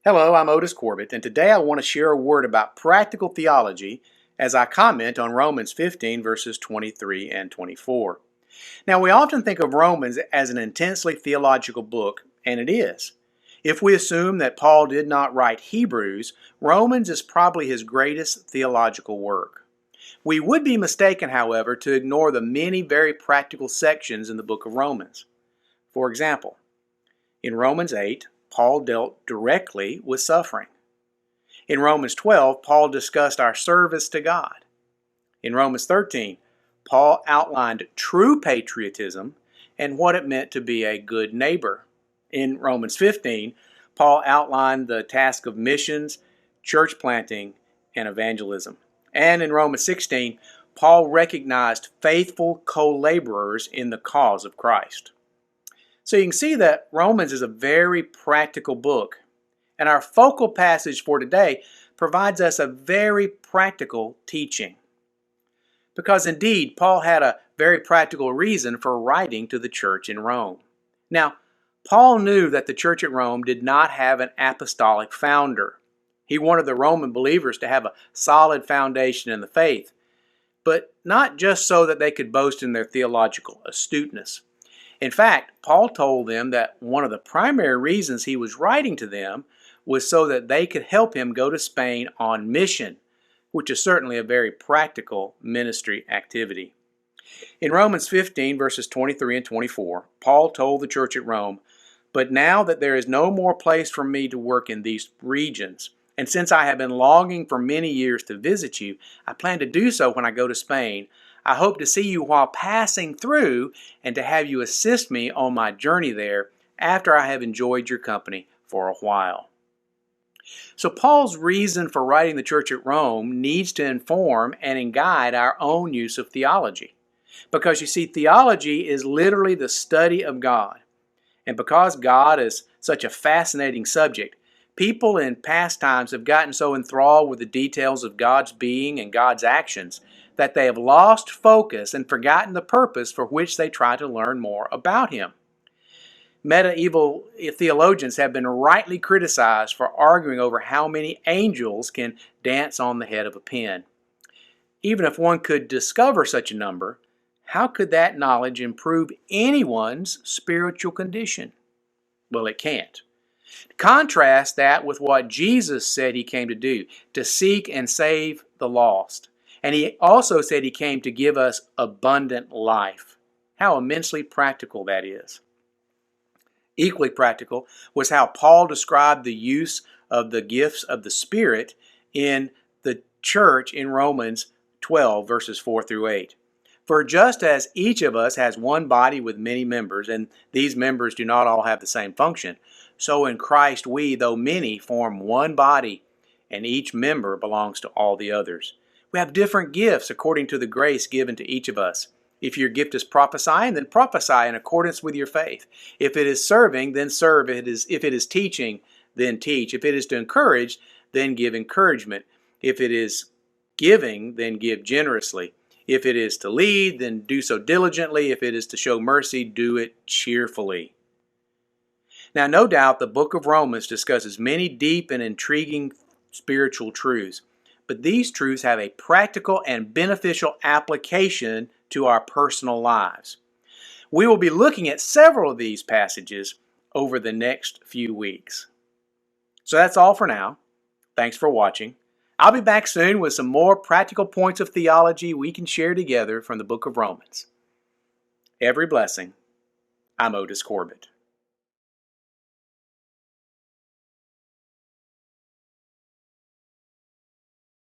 Hello, I'm Otis Corbitt, and today I want to share a word about practical theology as I comment on Romans 15 verses 23 and 24. Now, we often think of Romans as an intensely theological book, and it is. If we assume that Paul did not write Hebrews, Romans is probably his greatest theological work. We would be mistaken, however, to ignore the many very practical sections in the book of Romans. For example, in Romans 8, Paul dealt directly with suffering. In Romans 12, Paul discussed our service to God. In Romans 13, Paul outlined true patriotism and what it meant to be a good neighbor. In Romans 15, Paul outlined the task of missions, church planting, and evangelism. And in Romans 16, Paul recognized faithful co-laborers in the cause of Christ. So you can see that Romans is a very practical book, and our focal passage for today provides us a very practical teaching. Because indeed, Paul had a very practical reason for writing to the church in Rome. Now, Paul knew that the church at Rome did not have an apostolic founder. He wanted the Roman believers to have a solid foundation in the faith, but not just so that they could boast in their theological astuteness. In fact, Paul told them that one of the primary reasons he was writing to them was so that they could help him go to Spain on mission, which is certainly a very practical ministry activity. In Romans 15, verses 23 and 24, Paul told the church at Rome, "But now that there is no more place for me to work in these regions, and since I have been longing for many years to visit you, I plan to do so when I go to Spain. I hope to see you while passing through and to have you assist me on my journey there after I have enjoyed your company for a while." So Paul's reason for writing the church at Rome needs to inform and guide our own use of theology. Because you see, theology is literally the study of God. And because God is such a fascinating subject, people in past times have gotten so enthralled with the details of God's being and God's actions that they have lost focus and forgotten the purpose for which they try to learn more about Him. Medieval theologians have been rightly criticized for arguing over how many angels can dance on the head of a pin. Even if one could discover such a number, how could that knowledge improve anyone's spiritual condition? Well, it can't. Contrast that with what Jesus said He came to do, to seek and save the lost. And He also said He came to give us abundant life. How immensely practical that is. Equally practical was how Paul described the use of the gifts of the Spirit in the church in Romans 12, verses 4 through 8. For just as each of us has one body with many members, and these members do not all have the same function, so in Christ we, though many, form one body, and each member belongs to all the others. We have different gifts according to the grace given to each of us. If your gift is prophesying, then prophesy in accordance with your faith. If it is serving, then serve. If it is teaching, then teach. If it is to encourage, then give encouragement. If it is giving, then give generously. If it is to lead, then do so diligently. If it is to show mercy, do it cheerfully. Now, no doubt the book of Romans discusses many deep and intriguing spiritual truths, but these truths have a practical and beneficial application to our personal lives. We will be looking at several of these passages over the next few weeks. So that's all for now. Thanks for watching. I'll be back soon with some more practical points of theology we can share together from the book of Romans. Every blessing. I'm Otis Corbitt.